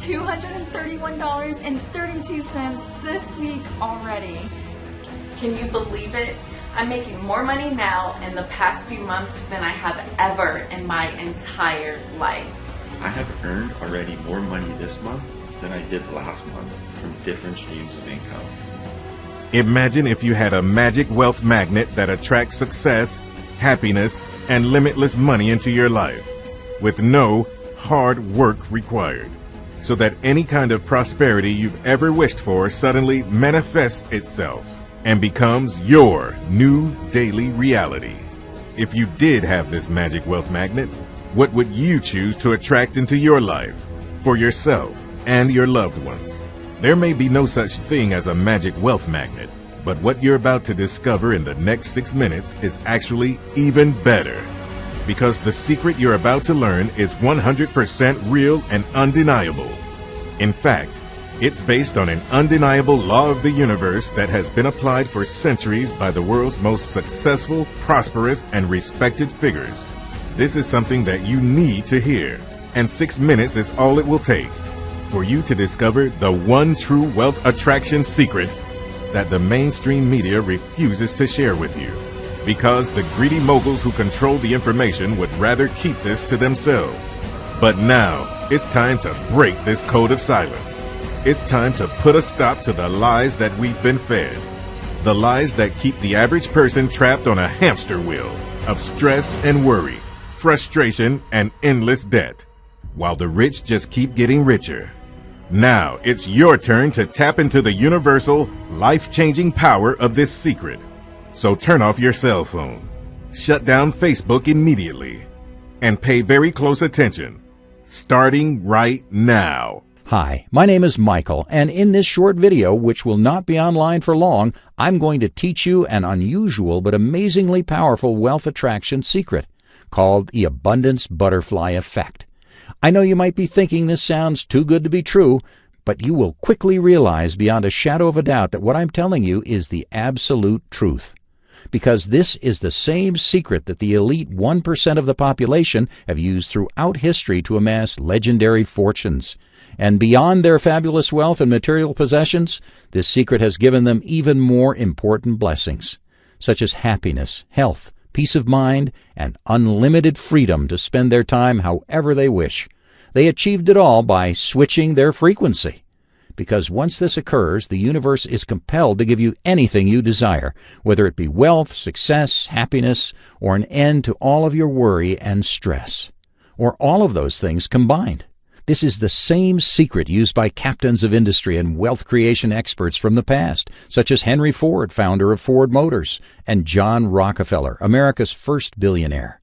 $231.32 this week already. Can you believe it? I'm making more money now in the past few months than I have ever in my entire life. I have earned already more money this month than I did last month from different streams of income. Imagine if you had a magic wealth magnet that attracts success, happiness, and limitless money into your life, with no hard work required, so that any kind of prosperity you've ever wished for suddenly manifests itself and becomes your new daily reality. If you did have this magic wealth magnet, what would you choose to attract into your life for yourself and your loved ones? There may be no such thing as a magic wealth magnet, but what you're about to discover in the next 6 minutes is actually even better, because the secret you're about to learn is 100% real and undeniable. In fact, it's based on an undeniable law of the universe that has been applied for centuries by the world's most successful, prosperous, and respected figures. This is something that you need to hear, and 6 minutes is all it will take for you to discover the one true wealth attraction secret that the mainstream media refuses to share with you, because the greedy moguls who control the information would rather keep this to themselves. But now, it's time to break this code of silence. It's time to put a stop to the lies that we've been fed. The lies that keep the average person trapped on a hamster wheel of stress and worry, frustration and endless debt, while the rich just keep getting richer. Now it's your turn to tap into the universal, life-changing power of this secret. So turn off your cell phone, shut down Facebook immediately, and pay very close attention, starting right now. Hi, my name is Michael, and in this short video, which will not be online for long, I'm going to teach you an unusual but amazingly powerful wealth attraction secret called the abundance butterfly effect. I know you might be thinking this sounds too good to be true, but you will quickly realize beyond a shadow of a doubt that what I'm telling you is the absolute truth. Because this is the same secret that the elite 1% of the population have used throughout history to amass legendary fortunes. And beyond their fabulous wealth and material possessions, this secret has given them even more important blessings, such as happiness, health, peace of mind, and unlimited freedom to spend their time however they wish. They achieved it all by switching their frequency. Because once this occurs, the universe is compelled to give you anything you desire, whether it be wealth, success, happiness, or an end to all of your worry and stress, or all of those things combined. This is the same secret used by captains of industry and wealth creation experts from the past, such as Henry Ford, founder of Ford Motors, and John Rockefeller, America's first billionaire.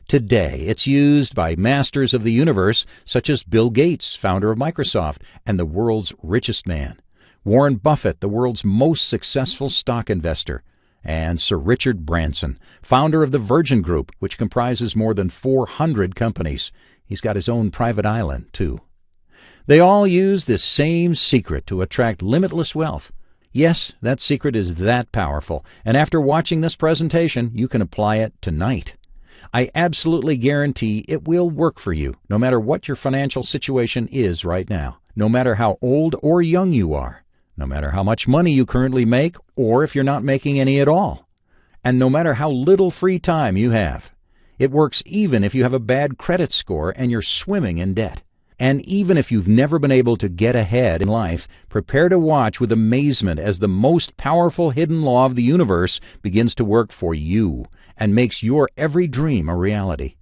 Today, it's used by masters of the universe, such as Bill Gates, founder of Microsoft and the world's richest man, Warren Buffett, the world's most successful stock investor, and Sir Richard Branson, founder of the Virgin Group, which comprises more than 400 companies. He's got his own private island, too. They all use this same secret to attract limitless wealth. Yes, that secret is that powerful, and after watching this presentation, you can apply it tonight. I absolutely guarantee it will work for you, no matter what your financial situation is right now, no matter how old or young you are, no matter how much money you currently make, or if you're not making any at all, and no matter how little free time you have. It works even if you have a bad credit score and you're swimming in debt. And even if you've never been able to get ahead in life, prepare to watch with amazement as the most powerful hidden law of the universe begins to work for you and makes your every dream a reality.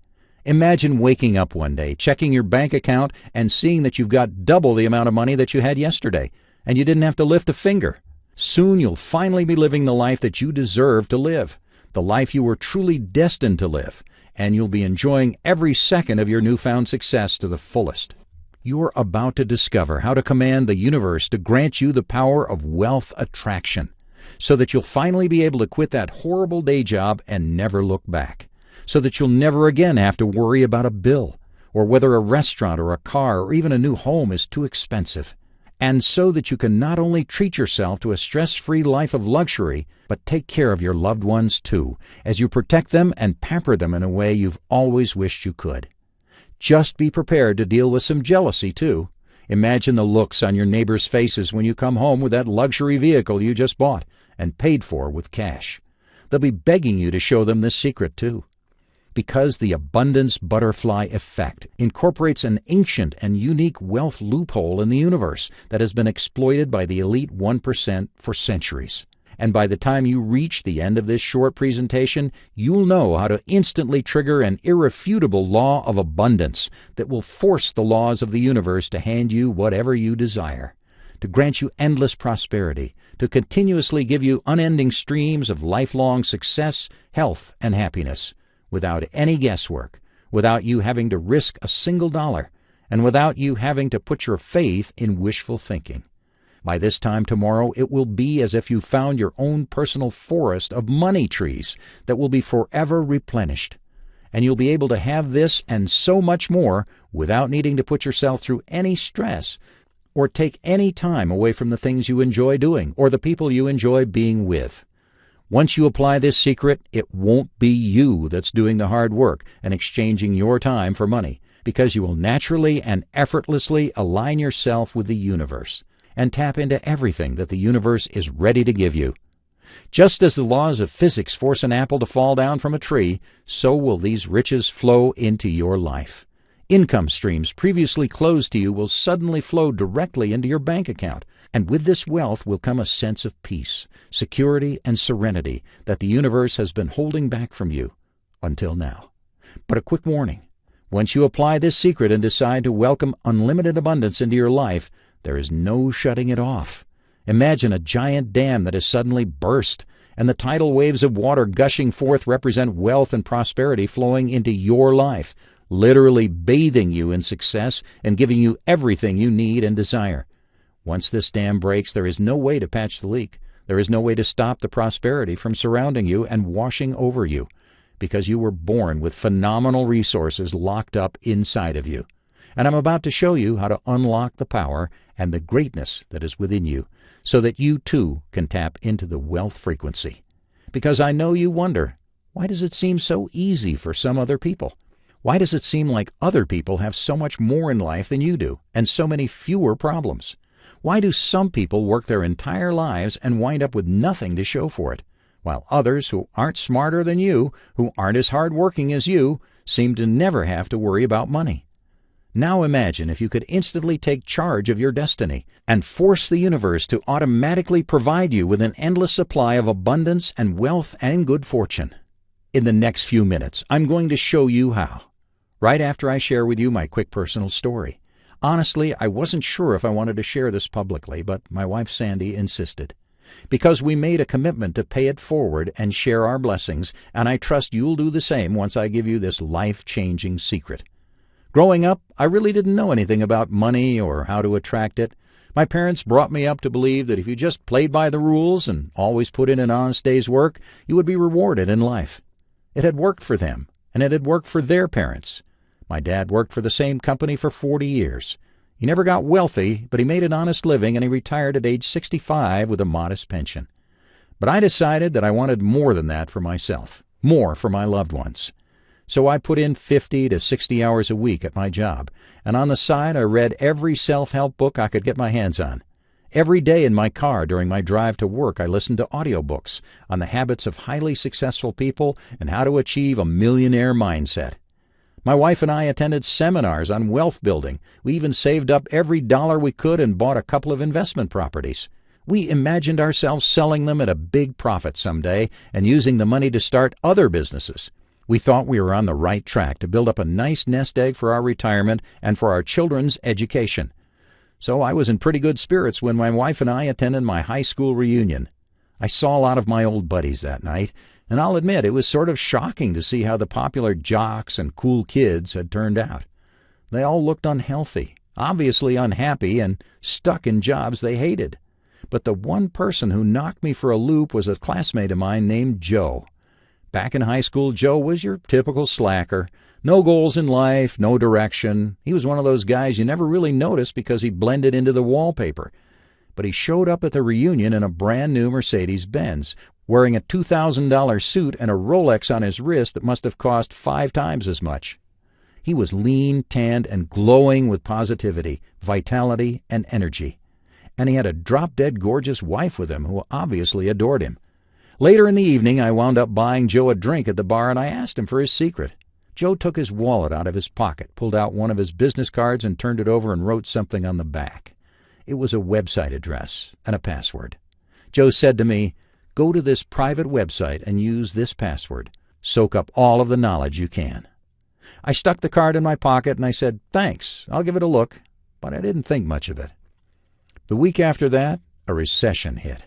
Imagine waking up one day, checking your bank account, and seeing that you've got double the amount of money that you had yesterday, and you didn't have to lift a finger. Soon you'll finally be living the life that you deserve to live, the life you were truly destined to live, and you'll be enjoying every second of your newfound success to the fullest. You're about to discover how to command the universe to grant you the power of wealth attraction, so that you'll finally be able to quit that horrible day job and never look back, so that you'll never again have to worry about a bill, or whether a restaurant or a car or even a new home is too expensive, and so that you can not only treat yourself to a stress-free life of luxury, but take care of your loved ones too, as you protect them and pamper them in a way you've always wished you could. Just be prepared to deal with some jealousy too. Imagine the looks on your neighbors' faces when you come home with that luxury vehicle you just bought and paid for with cash. They'll be begging you to show them this secret too. Because the abundance butterfly effect incorporates an ancient and unique wealth loophole in the universe that has been exploited by the elite 1% for centuries. And by the time you reach the end of this short presentation, you'll know how to instantly trigger an irrefutable law of abundance that will force the laws of the universe to hand you whatever you desire, to grant you endless prosperity, to continuously give you unending streams of lifelong success, health, and happiness, without any guesswork, without you having to risk a single dollar, and without you having to put your faith in wishful thinking. By this time tomorrow, it will be as if you found your own personal forest of money trees that will be forever replenished. And you'll be able to have this and so much more without needing to put yourself through any stress or take any time away from the things you enjoy doing or the people you enjoy being with. Once you apply this secret, it won't be you that's doing the hard work and exchanging your time for money, because you will naturally and effortlessly align yourself with the universe and tap into everything that the universe is ready to give you. Just as the laws of physics force an apple to fall down from a tree, so will these riches flow into your life. Income streams previously closed to you will suddenly flow directly into your bank account, and with this wealth will come a sense of peace, security, and serenity that the universe has been holding back from you until now. But a quick warning: once you apply this secret and decide to welcome unlimited abundance into your life, there is no shutting it off. Imagine a giant dam that has suddenly burst, and the tidal waves of water gushing forth represent wealth and prosperity flowing into your life, literally bathing you in success and giving you everything you need and desire. Once this dam breaks, there is no way to patch the leak. There is no way to stop the prosperity from surrounding you and washing over you, because you were born with phenomenal resources locked up inside of you. And I'm about to show you how to unlock the power and the greatness that is within you, so that you too can tap into the wealth frequency. Because I know you wonder, why does it seem so easy for some other people? Why does it seem like other people have so much more in life than you do, and so many fewer problems? Why do some people work their entire lives and wind up with nothing to show for it, while others who aren't smarter than you, who aren't as hardworking as you, seem to never have to worry about money? Now imagine if you could instantly take charge of your destiny and force the universe to automatically provide you with an endless supply of abundance and wealth and good fortune. In the next few minutes, I'm going to show you how, right after I share with you my quick personal story. Honestly, I wasn't sure if I wanted to share this publicly, but my wife Sandy insisted. Because we made a commitment to pay it forward and share our blessings, and I trust you'll do the same once I give you this life-changing secret. Growing up, I really didn't know anything about money or how to attract it. My parents brought me up to believe that if you just played by the rules and always put in an honest day's work, you would be rewarded in life. It had worked for them, and it had worked for their parents. My dad worked for the same company for 40 years. He never got wealthy, but he made an honest living, and he retired at age 65 with a modest pension. But I decided that I wanted more than that for myself, more for my loved ones. So I put in 50 to 60 hours a week at my job, and on the side I read every self-help book I could get my hands on. Every day in my car during my drive to work, I listened to audiobooks on the habits of highly successful people and how to achieve a millionaire mindset. My wife and I attended seminars on wealth building. We even saved up every dollar we could and bought a couple of investment properties. We imagined ourselves selling them at a big profit someday and using the money to start other businesses. We thought we were on the right track to build up a nice nest egg for our retirement and for our children's education. So I was in pretty good spirits when my wife and I attended my high school reunion. I saw a lot of my old buddies that night, and I'll admit it was sort of shocking to see how the popular jocks and cool kids had turned out. They all looked unhealthy, obviously unhappy, and stuck in jobs they hated. But the one person who knocked me for a loop was a classmate of mine named Joe. Back in high school, Joe was your typical slacker. No goals in life, no direction. He was one of those guys you never really noticed because he blended into the wallpaper. But he showed up at the reunion in a brand new Mercedes-Benz, wearing a $2,000 suit and a Rolex on his wrist that must have cost 5 times as much. He was lean, tanned, and glowing with positivity, vitality, and energy. And he had a drop-dead gorgeous wife with him who obviously adored him. Later in the evening, I wound up buying Joe a drink at the bar, and I asked him for his secret. Joe took his wallet out of his pocket, pulled out one of his business cards, and turned it over and wrote something on the back. It was a website address and a password. Joe said to me, "Go to this private website and use this password. Soak up all of the knowledge you can." I stuck the card in my pocket and I said, "Thanks, I'll give it a look," but I didn't think much of it. The week after that, a recession hit.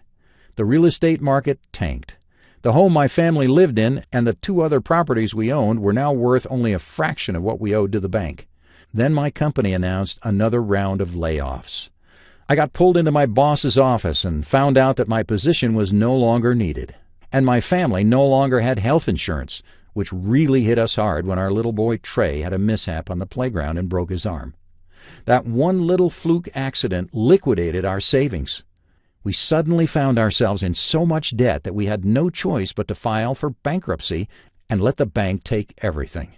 The real estate market tanked. The home my family lived in and the 2 other properties we owned were now worth only a fraction of what we owed to the bank. Then my company announced another round of layoffs. I got pulled into my boss's office and found out that my position was no longer needed. And my family no longer had health insurance, which really hit us hard when our little boy Trey had a mishap on the playground and broke his arm. That one little fluke accident liquidated our savings. We suddenly found ourselves in so much debt that we had no choice but to file for bankruptcy and let the bank take everything.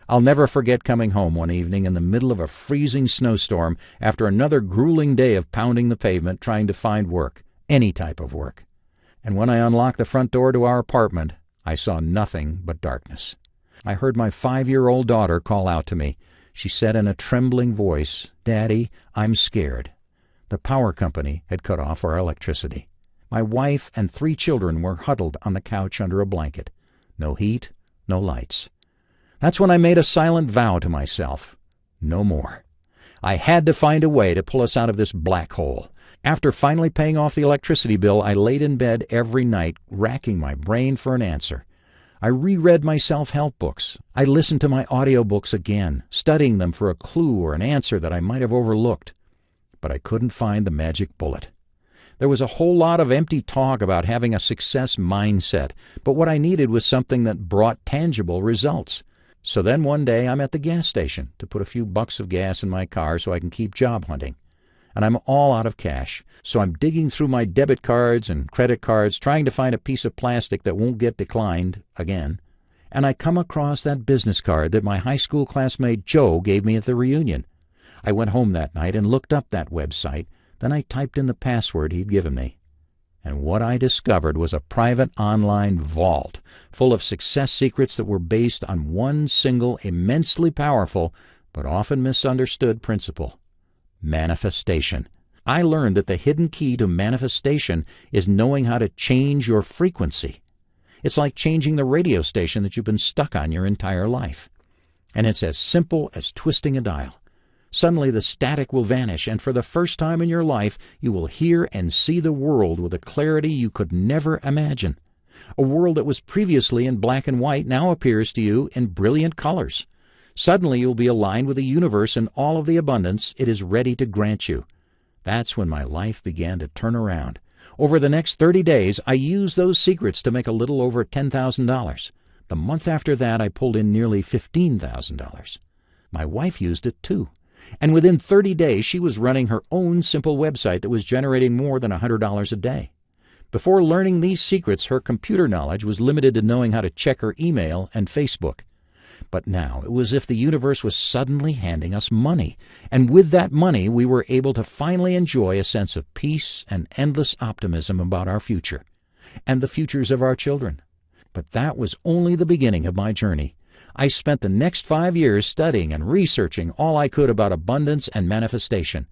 I'll never forget coming home one evening in the middle of a freezing snowstorm after another grueling day of pounding the pavement trying to find work, any type of work. And when I unlocked the front door to our apartment, I saw nothing but darkness. I heard my 5-year-old daughter call out to me. She said in a trembling voice, "Daddy, I'm scared." The power company had cut off our electricity. My wife and 3 children were huddled on the couch under a blanket. No heat, no lights. That's when I made a silent vow to myself. No more. I had to find a way to pull us out of this black hole. After finally paying off the electricity bill, I laid in bed every night, racking my brain for an answer. I reread my self-help books. I listened to my audiobooks again, studying them for a clue or an answer that I might have overlooked. But I couldn't find the magic bullet. There was a whole lot of empty talk about having a success mindset, but what I needed was something that brought tangible results. So then one day I'm at the gas station to put a few bucks of gas in my car so I can keep job hunting. And I'm all out of cash, so I'm digging through my debit cards and credit cards trying to find a piece of plastic that won't get declined again. And I come across that business card that my high school classmate Joe gave me at the reunion. I went home that night and looked up that website. Then I typed in the password he'd given me. And what I discovered was a private online vault full of success secrets that were based on one single, immensely powerful, but often misunderstood principle: manifestation. I learned that the hidden key to manifestation is knowing how to change your frequency. It's like changing the radio station that you've been stuck on your entire life. And it's as simple as twisting a dial. Suddenly the static will vanish, and for the first time in your life, you will hear and see the world with a clarity you could never imagine. A world that was previously in black and white now appears to you in brilliant colors. Suddenly you'll be aligned with the universe and all of the abundance it is ready to grant you. That's when my life began to turn around. Over the next 30 days, I used those secrets to make a little over $10,000. The month after that, I pulled in nearly $15,000. My wife used it too. And within 30 days, she was running her own simple website that was generating more than $100 a day. Before learning these secrets, her computer knowledge was limited to knowing how to check her email and Facebook. But now it was as if the universe was suddenly handing us money. And with that money, we were able to finally enjoy a sense of peace and endless optimism about our future and the futures of our children. But that was only the beginning of my journey. I spent the next 5 years studying and researching all I could about abundance and manifestation.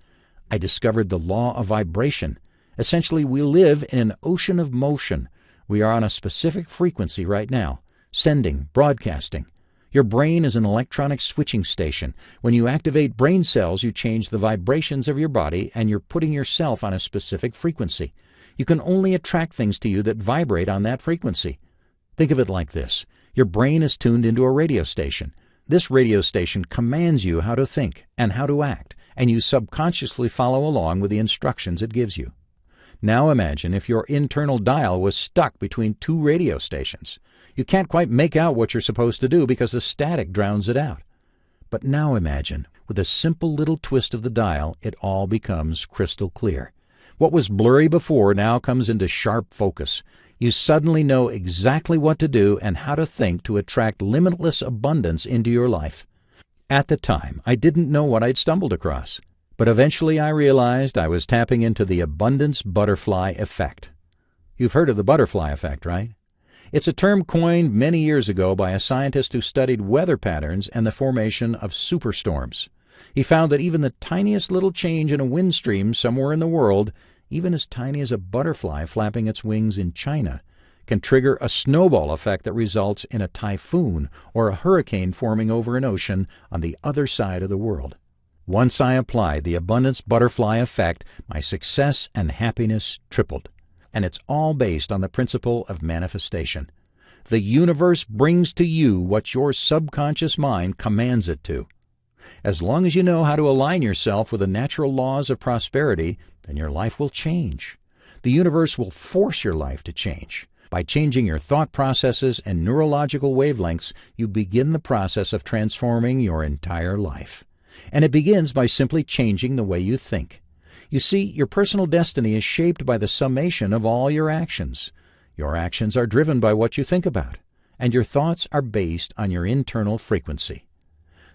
I discovered the law of vibration. Essentially, we live in an ocean of motion. We are on a specific frequency right now, sending, broadcasting. Your brain is an electronic switching station. When you activate brain cells, you change the vibrations of your body, and you're putting yourself on a specific frequency. You can only attract things to you that vibrate on that frequency. Think of it like this. Your brain is tuned into a radio station. This radio station commands you how to think and how to act, and you subconsciously follow along with the instructions it gives you. Now imagine if your internal dial was stuck between 2 radio stations. You can't quite make out what you're supposed to do because the static drowns it out. But now imagine, with a simple little twist of the dial, it all becomes crystal clear. What was blurry before now comes into sharp focus. You suddenly know exactly what to do and how to think to attract limitless abundance into your life. At the time, I didn't know what I'd stumbled across, but eventually I realized I was tapping into the abundance butterfly effect. You've heard of the butterfly effect, right? It's a term coined many years ago by a scientist who studied weather patterns and the formation of superstorms. He found that even the tiniest little change in a wind stream somewhere in the world, even as tiny as a butterfly flapping its wings in China, can trigger a snowball effect that results in a typhoon or a hurricane forming over an ocean on the other side of the world. Once I applied the abundance butterfly effect, my success and happiness tripled. And it's all based on the principle of manifestation. The universe brings to you what your subconscious mind commands it to. As long as you know how to align yourself with the natural laws of prosperity, then your life will change. The universe will force your life to change. By changing your thought processes and neurological wavelengths, you begin the process of transforming your entire life. And it begins by simply changing the way you think. You see, your personal destiny is shaped by the summation of all your actions. Your actions are driven by what you think about, and your thoughts are based on your internal frequency.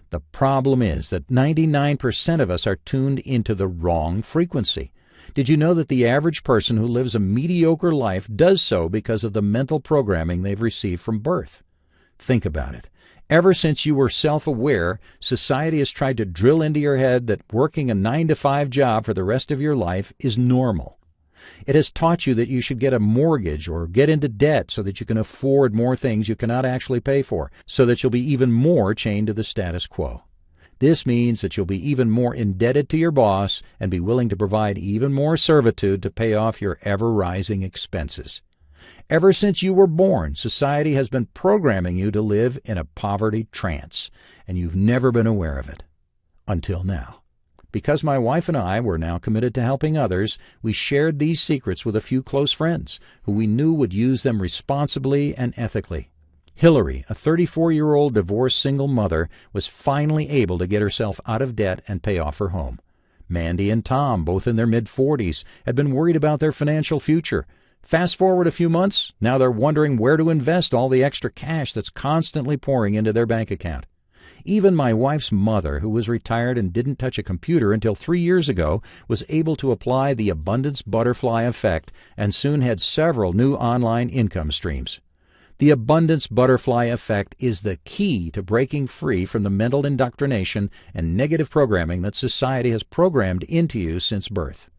The problem is that 99% of us are tuned into the wrong frequency. Did you know that the average person who lives a mediocre life does so because of the mental programming they've received from birth? Think about it. Ever since you were self-aware, society has tried to drill into your head that working a 9-to-5 job for the rest of your life is normal. It has taught you that you should get a mortgage or get into debt so that you can afford more things you cannot actually pay for, so that you'll be even more chained to the status quo. This means that you'll be even more indebted to your boss and be willing to provide even more servitude to pay off your ever-rising expenses. Ever since you were born, society has been programming you to live in a poverty trance, and you've never been aware of it. Until now. Because my wife and I were now committed to helping others, we shared these secrets with a few close friends who we knew would use them responsibly and ethically. Hillary, a 34-year-old divorced single mother, was finally able to get herself out of debt and pay off her home. Mandy and Tom, both in their mid-40s, had been worried about their financial future. Fast forward a few months, now they're wondering where to invest all the extra cash that's constantly pouring into their bank account. Even my wife's mother, who was retired and didn't touch a computer until 3 years ago, was able to apply the abundance butterfly effect and soon had several new online income streams. The abundance butterfly effect is the key to breaking free from the mental indoctrination and negative programming that society has programmed into you since birth.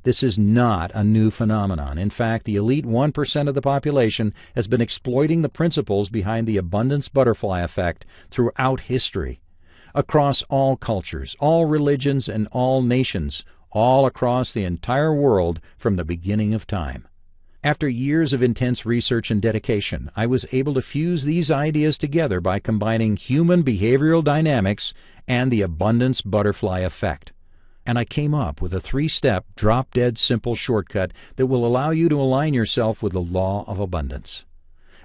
This is not a new phenomenon. In fact, the elite 1% of the population has been exploiting the principles behind the abundance butterfly effect throughout history. Across all cultures, all religions, and all nations, all across the entire world from the beginning of time. After years of intense research and dedication, I was able to fuse these ideas together by combining human behavioral dynamics and the abundance butterfly effect. And I came up with a 3-step, drop-dead simple shortcut that will allow you to align yourself with the law of abundance.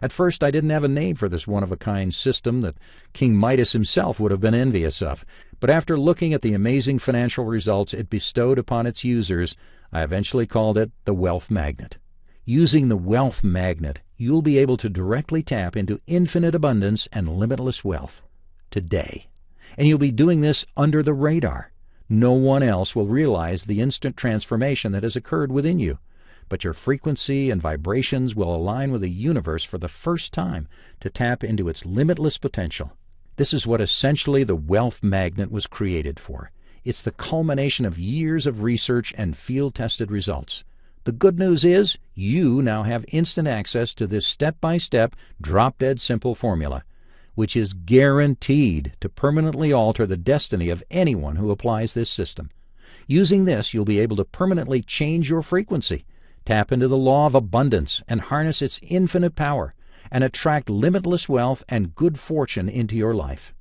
At first, I didn't have a name for this one-of-a-kind system that King Midas himself would have been envious of. But after looking at the amazing financial results it bestowed upon its users, I eventually called it the Wealth Magnet. Using the Wealth Magnet, you'll be able to directly tap into infinite abundance and limitless wealth today. And you'll be doing this under the radar. No one else will realize the instant transformation that has occurred within you. But your frequency and vibrations will align with the universe for the first time to tap into its limitless potential. This is what essentially the Wealth Magnet was created for. It's the culmination of years of research and field-tested results. The good news is you now have instant access to this step-by-step, drop-dead simple formula, which is guaranteed to permanently alter the destiny of anyone who applies this system. Using this, you'll be able to permanently change your frequency, tap into the law of abundance, and harness its infinite power, and attract limitless wealth and good fortune into your life.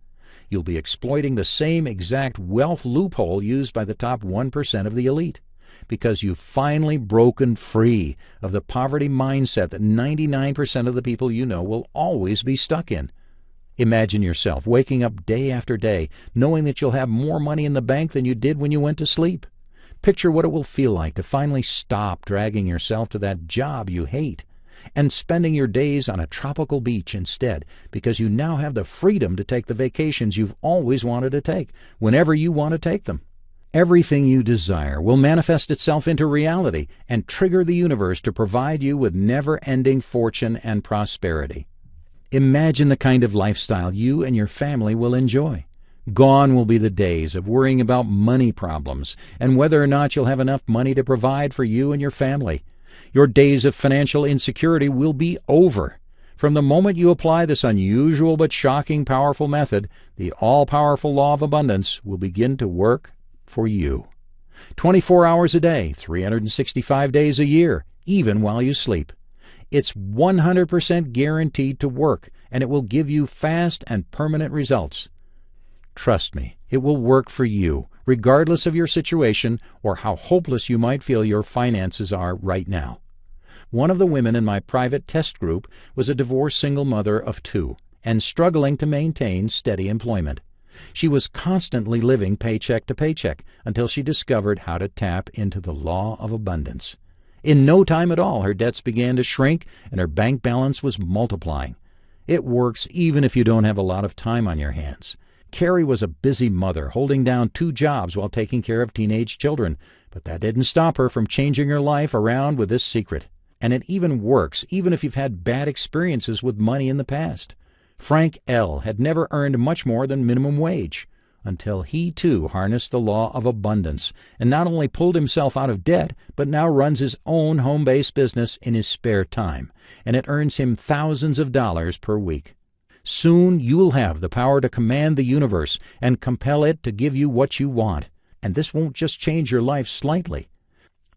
You'll be exploiting the same exact wealth loophole used by the top 1% of the elite, because you've finally broken free of the poverty mindset that 99% of the people you know will always be stuck in. Imagine yourself waking up day after day, knowing that you'll have more money in the bank than you did when you went to sleep. Picture what it will feel like to finally stop dragging yourself to that job you hate. and spending your days on a tropical beach instead, because you now have the freedom to take the vacations you've always wanted to take, whenever you want to take them. Everything you desire will manifest itself into reality and trigger the universe to provide you with never-ending fortune and prosperity. Imagine the kind of lifestyle you and your family will enjoy. Gone will be the days of worrying about money problems and whether or not you'll have enough money to provide for you and your family. Your days of financial insecurity will be over. From the moment you apply this unusual but shocking powerful method, the all-powerful law of abundance will begin to work for you. 24 hours a day, 365 days a year, even while you sleep. It's 100% guaranteed to work, and it will give you fast and permanent results. Trust me, it will work for you, regardless of your situation or how hopeless you might feel your finances are right now. One of the women in my private test group was a divorced single mother of 2 and struggling to maintain steady employment. She was constantly living paycheck to paycheck until she discovered how to tap into the law of abundance. In no time at all, her debts began to shrink and her bank balance was multiplying. It works even if you don't have a lot of time on your hands. Carrie was a busy mother, holding down 2 jobs while taking care of teenage children, but that didn't stop her from changing her life around with this secret. And it even works even if you've had bad experiences with money in the past. Frank L. had never earned much more than minimum wage until he, too, harnessed the law of abundance and not only pulled himself out of debt, but now runs his own home-based business in his spare time, and it earns him thousands of dollars per week. Soon you'll have the power to command the universe and compel it to give you what you want, and this won't just change your life slightly.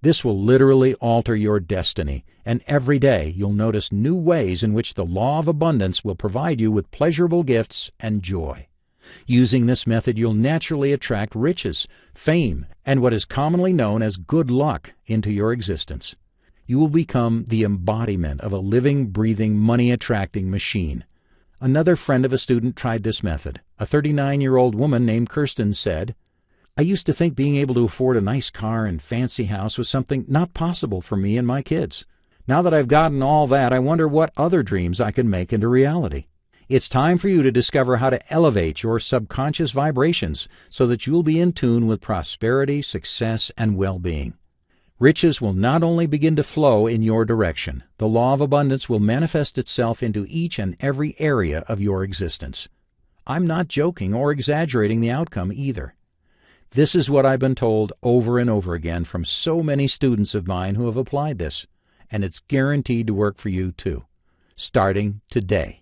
This will literally alter your destiny, and every day you'll notice new ways in which the law of abundance will provide you with pleasurable gifts and joy. Using this method, you'll naturally attract riches, fame, and what is commonly known as good luck into your existence. You will become the embodiment of a living, breathing, money-attracting machine. Another friend of a student tried this method. A 39-year-old woman named Kirsten said, "I used to think being able to afford a nice car and fancy house was something not possible for me and my kids. Now that I've gotten all that, I wonder what other dreams I can make into reality." It's time for you to discover how to elevate your subconscious vibrations so that you'll be in tune with prosperity, success, and well-being. Riches will not only begin to flow in your direction, the law of abundance will manifest itself into each and every area of your existence. I'm not joking or exaggerating the outcome either. This is what I've been told over and over again from so many students of mine who have applied this, and it's guaranteed to work for you too, starting today.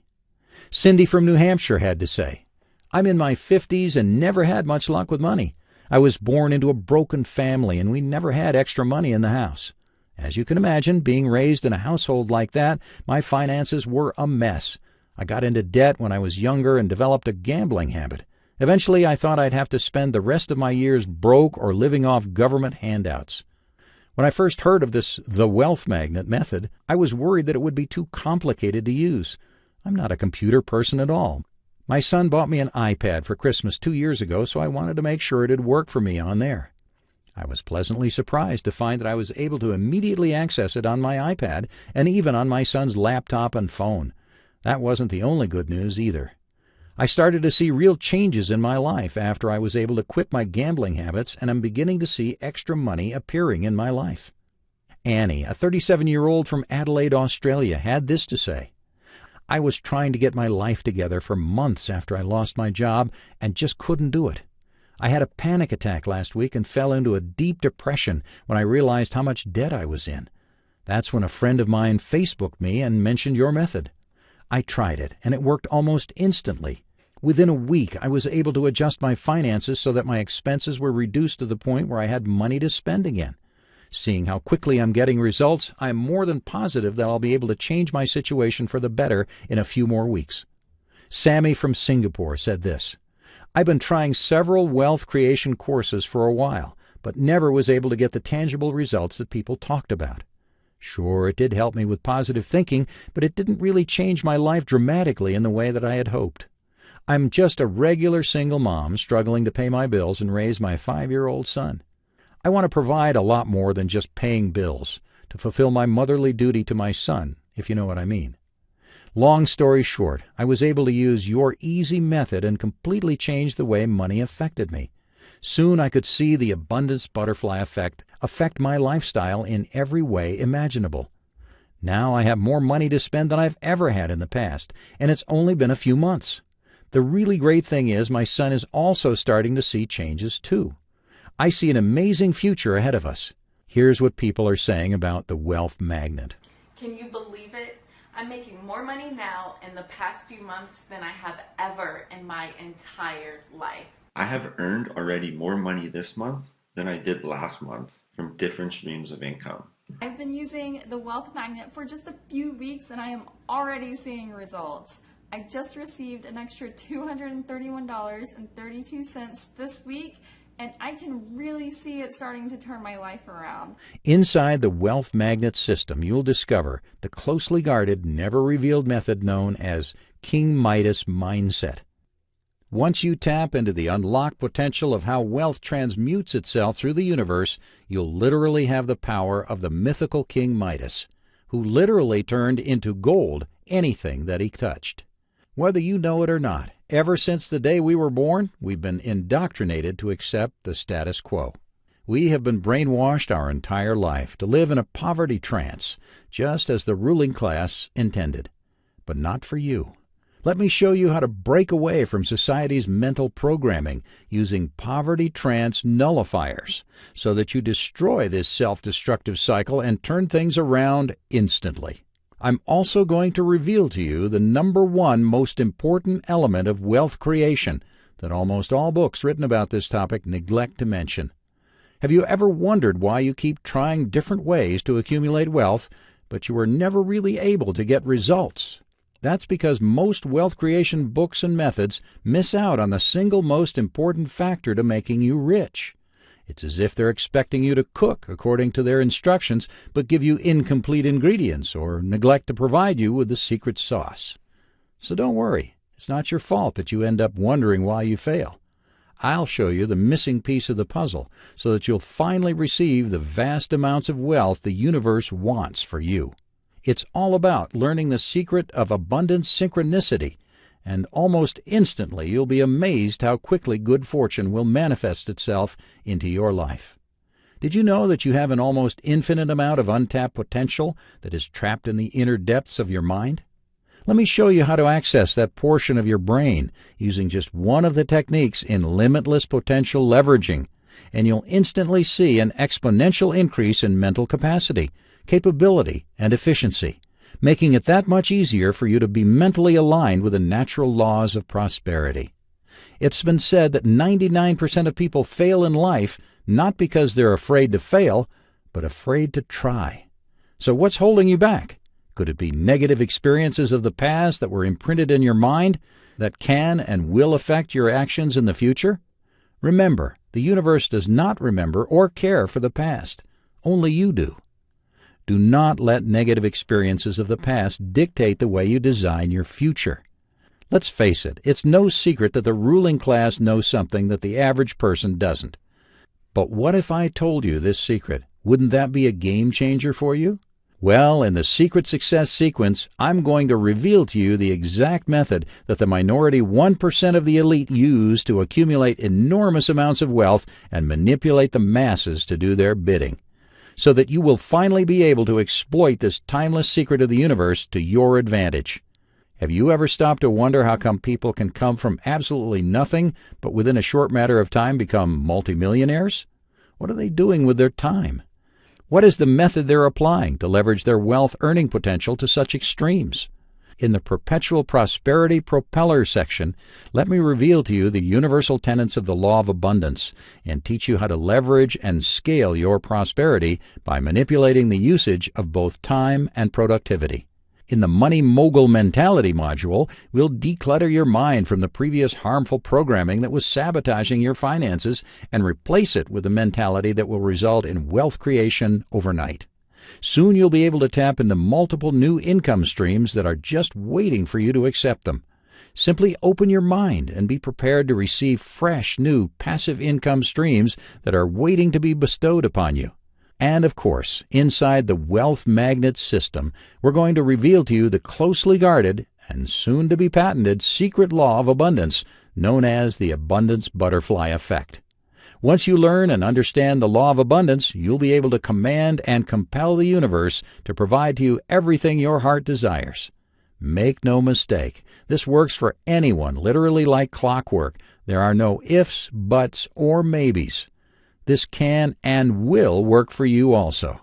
Cindy from New Hampshire had to say, "I'm in my 50s and never had much luck with money. I was born into a broken family and we never had extra money in the house. As you can imagine, being raised in a household like that, my finances were a mess. I got into debt when I was younger and developed a gambling habit. Eventually, I thought I'd have to spend the rest of my years broke or living off government handouts. When I first heard of this The Wealth Magnet method, I was worried that it would be too complicated to use. I'm not a computer person at all. My son bought me an iPad for Christmas 2 years ago, so I wanted to make sure it'd work for me on there. I was pleasantly surprised to find that I was able to immediately access it on my iPad and even on my son's laptop and phone. That wasn't the only good news either. I started to see real changes in my life after I was able to quit my gambling habits, and I'm beginning to see extra money appearing in my life. Annie, a 37-year-old from Adelaide, Australia, had this to say, "I was trying to get my life together for months after I lost my job and just couldn't do it. I had a panic attack last week and fell into a deep depression when I realized how much debt I was in. That's when a friend of mine Facebooked me and mentioned your method. I tried it, and it worked almost instantly. Within a week, I was able to adjust my finances so that my expenses were reduced to the point where I had money to spend again. Seeing how quickly I'm getting results, I am more than positive that I'll be able to change my situation for the better in a few more weeks." Sammy from Singapore said this, "I've been trying several wealth creation courses for a while, but never was able to get the tangible results that people talked about. Sure, it did help me with positive thinking, but it didn't really change my life dramatically in the way that I had hoped. I'm just a regular single mom struggling to pay my bills and raise my 5-year-old son. I want to provide a lot more than just paying bills. To fulfill my motherly duty to my son if you know what I mean. Long story short, I was able to use your easy method and completely change the way money affected me. Soon I could see the abundance butterfly effect affect my lifestyle in every way imaginable. Now I have more money to spend than I've ever had in the past, and it's only been a few months. The really great thing is my son is also starting to see changes too. I see an amazing future ahead of us. Here's what people are saying about the wealth magnet. Can you believe it? I'm making more money now in the past few months than I have ever in my entire life. I have earned already more money this month than I did last month from different streams of income. I've been using the wealth magnet for just a few weeks and I am already seeing results. I just received an extra $231.32 this week, and I can really see it starting to turn my life around. Inside the wealth magnet system, you'll discover the closely guarded, never revealed method known as King Midas mindset. Once you tap into the unlocked potential of how wealth transmutes itself through the universe, you'll literally have the power of the mythical King Midas, who literally turned into gold anything that he touched. Whether you know it or not, ever since the day we were born, we've been indoctrinated to accept the status quo. We have been brainwashed our entire life to live in a poverty trance, just as the ruling class intended. But not for you. Let me show you how to break away from society's mental programming using poverty trance nullifiers so that you destroy this self-destructive cycle and turn things around instantly. I'm also going to reveal to you the number one most important element of wealth creation that almost all books written about this topic neglect to mention. Have you ever wondered why you keep trying different ways to accumulate wealth, but you are never really able to get results? That's because most wealth creation books and methods miss out on the single most important factor to making you rich. It's as if they're expecting you to cook according to their instructions, but give you incomplete ingredients or neglect to provide you with the secret sauce. So don't worry. It's not your fault that you end up wondering why you fail. I'll show you the missing piece of the puzzle so that you'll finally receive the vast amounts of wealth the universe wants for you. It's all about learning the secret of abundant synchronicity, and almost instantly you'll be amazed how quickly good fortune will manifest itself into your life. Did you know that you have an almost infinite amount of untapped potential that is trapped in the inner depths of your mind? Let me show you how to access that portion of your brain using just one of the techniques in limitless potential leveraging, and you'll instantly see an exponential increase in mental capacity, capability, and efficiency, making it that much easier for you to be mentally aligned with the natural laws of prosperity. It's been said that 99% of people fail in life not because they're afraid to fail, but afraid to try. So what's holding you back? Could it be negative experiences of the past that were imprinted in your mind that can and will affect your actions in the future? Remember, the universe does not remember or care for the past. Only you do. Do not let negative experiences of the past dictate the way you design your future. Let's face it, it's no secret that the ruling class knows something that the average person doesn't. But what if I told you this secret? Wouldn't that be a game changer for you? Well, in the Secret Success sequence, I'm going to reveal to you the exact method that the minority 1% of the elite use to accumulate enormous amounts of wealth and manipulate the masses to do their bidding, so that you will finally be able to exploit this timeless secret of the universe to your advantage. Have you ever stopped to wonder how come people can come from absolutely nothing, but within a short matter of time become multimillionaires? What are they doing with their time? What is the method they're applying to leverage their wealth earning potential to such extremes? In the Perpetual Prosperity Propeller section, let me reveal to you the universal tenets of the law of abundance and teach you how to leverage and scale your prosperity by manipulating the usage of both time and productivity. In the Money Mogul Mentality module, we'll declutter your mind from the previous harmful programming that was sabotaging your finances and replace it with a mentality that will result in wealth creation overnight. Soon you'll be able to tap into multiple new income streams that are just waiting for you to accept them. Simply open your mind and be prepared to receive fresh, new, passive income streams that are waiting to be bestowed upon you. And of course, inside the Wealth Magnet system, we're going to reveal to you the closely guarded and soon to be patented secret law of abundance known as the abundance butterfly effect. Once you learn and understand the law of abundance, you'll be able to command and compel the universe to provide to you everything your heart desires. Make no mistake, this works for anyone, literally like clockwork. There are no ifs, buts, or maybes. This can and will work for you also.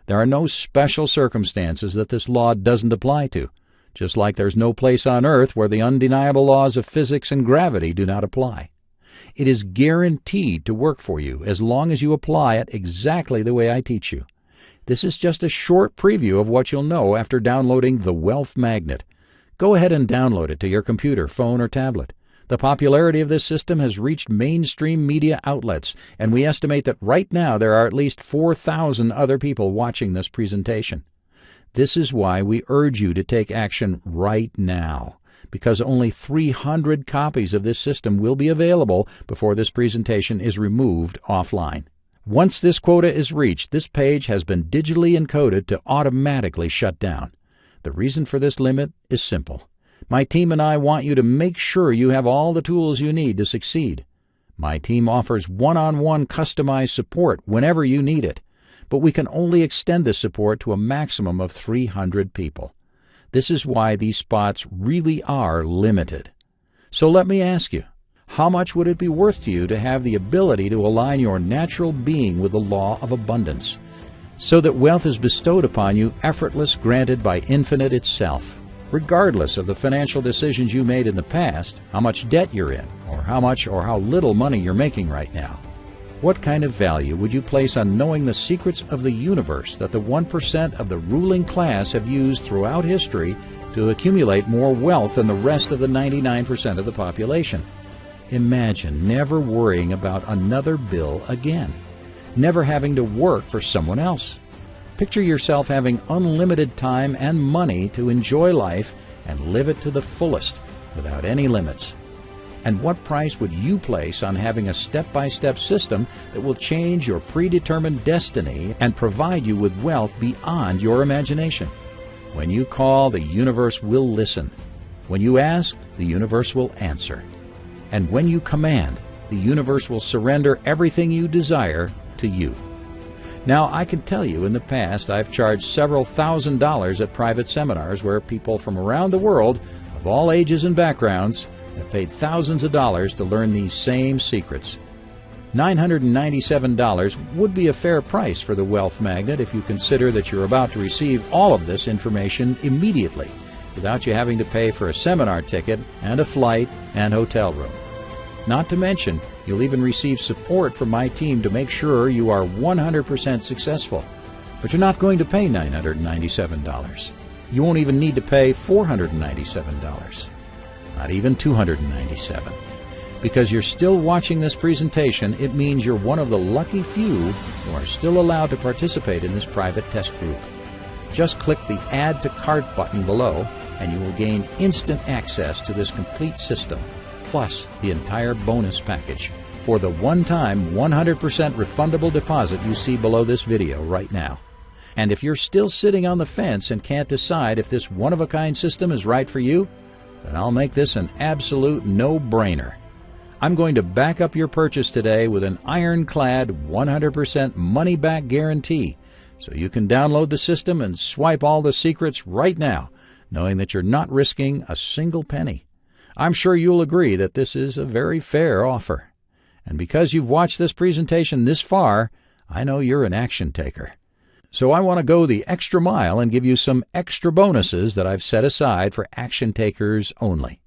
There are no special circumstances that this law doesn't apply to, just like there's no place on earth where the undeniable laws of physics and gravity do not apply. It is guaranteed to work for you as long as you apply it exactly the way I teach you. This is just a short preview of what you'll know after downloading the Wealth Magnet. Go ahead and download it to your computer, phone, or tablet. The popularity of this system has reached mainstream media outlets, and we estimate that right now there are at least 4,000 other people watching this presentation. This is why we urge you to take action right now, because only 300 copies of this system will be available before this presentation is removed offline. Once this quota is reached, this page has been digitally encoded to automatically shut down. The reason for this limit is simple. My team and I want you to make sure you have all the tools you need to succeed. My team offers one-on-one customized support whenever you need it, but we can only extend this support to a maximum of 300 people. This is why these spots really are limited. So let me ask you, how much would it be worth to you to have the ability to align your natural being with the law of abundance, so that wealth is bestowed upon you effortless, granted by infinite itself, regardless of the financial decisions you made in the past, how much debt you're in, or how much or how little money you're making right now? What kind of value would you place on knowing the secrets of the universe that the 1% of the ruling class have used throughout history to accumulate more wealth than the rest of the 99% of the population? Imagine never worrying about another bill again, never having to work for someone else. Picture yourself having unlimited time and money to enjoy life and live it to the fullest without any limits. And what price would you place on having a step-by-step system that will change your predetermined destiny and provide you with wealth beyond your imagination? When you call, the universe will listen. When you ask, the universe will answer. And when you command, the universe will surrender everything you desire to you. Now, I can tell you in the past I've charged several $1,000s at private seminars where people from around the world, of all ages and backgrounds, have paid thousands of dollars to learn these same secrets. $997 would be a fair price for the Wealth Magnet if you consider that you're about to receive all of this information immediately, without you having to pay for a seminar ticket and a flight and hotel room. Not to mention, you'll even receive support from my team to make sure you are 100% successful. But you're not going to pay $997. You won't even need to pay $497. Not even $297. Because you're still watching this presentation, it means you're one of the lucky few who are still allowed to participate in this private test group. Just click the Add to Cart button below, and you will gain instant access to this complete system, plus the entire bonus package for the one-time 100% refundable deposit you see below this video right now. And if you're still sitting on the fence and can't decide if this one-of-a-kind system is right for you, then I'll make this an absolute no-brainer. I'm going to back up your purchase today with an ironclad 100% money-back guarantee, so you can download the system and swipe all the secrets right now, knowing that you're not risking a single penny. I'm sure you'll agree that this is a very fair offer. And because you've watched this presentation this far, I know you're an action taker. So I want to go the extra mile and give you some extra bonuses that I've set aside for action takers only.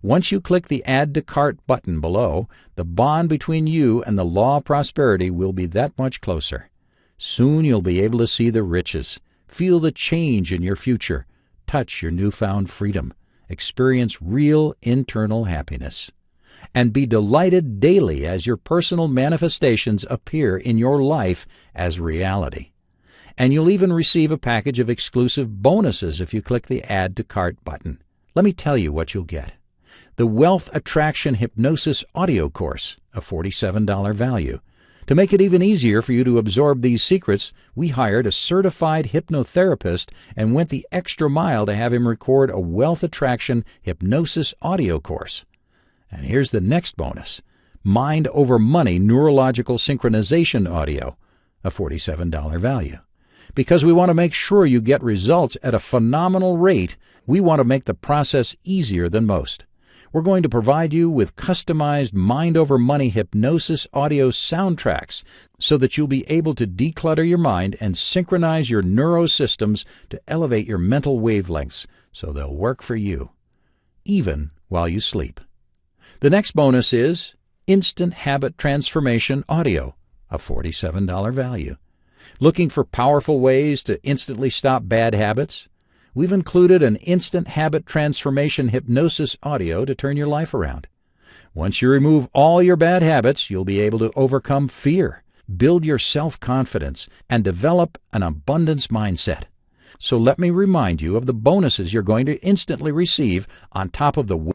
Once you click the Add to Cart button below, the bond between you and the law of prosperity will be that much closer. Soon you'll be able to see the riches, feel the change in your future, touch your newfound freedom, experience real internal happiness, and be delighted daily as your personal manifestations appear in your life as reality. And you'll even receive a package of exclusive bonuses if you click the Add to Cart button. Let me tell you what you'll get. The Wealth Attraction Hypnosis audio course, a $47 value. To make it even easier for you to absorb these secrets, we hired a certified hypnotherapist and went the extra mile to have him record a wealth attraction hypnosis audio course. And here's the next bonus: Mind Over Money Neurological Synchronization audio, a $47 value. Because we want to make sure you get results at a phenomenal rate, we want to make the process easier than most. We're going to provide you with customized Mind Over Money hypnosis audio soundtracks so that you'll be able to declutter your mind and synchronize your neurosystems to elevate your mental wavelengths so they'll work for you, even while you sleep. The next bonus is Instant Habit Transformation audio, a $47 value. Looking for powerful ways to instantly stop bad habits? We've included an instant habit transformation hypnosis audio to turn your life around. Once you remove all your bad habits, you'll be able to overcome fear, build your self-confidence, and develop an abundance mindset. So let me remind you of the bonuses you're going to instantly receive on top of the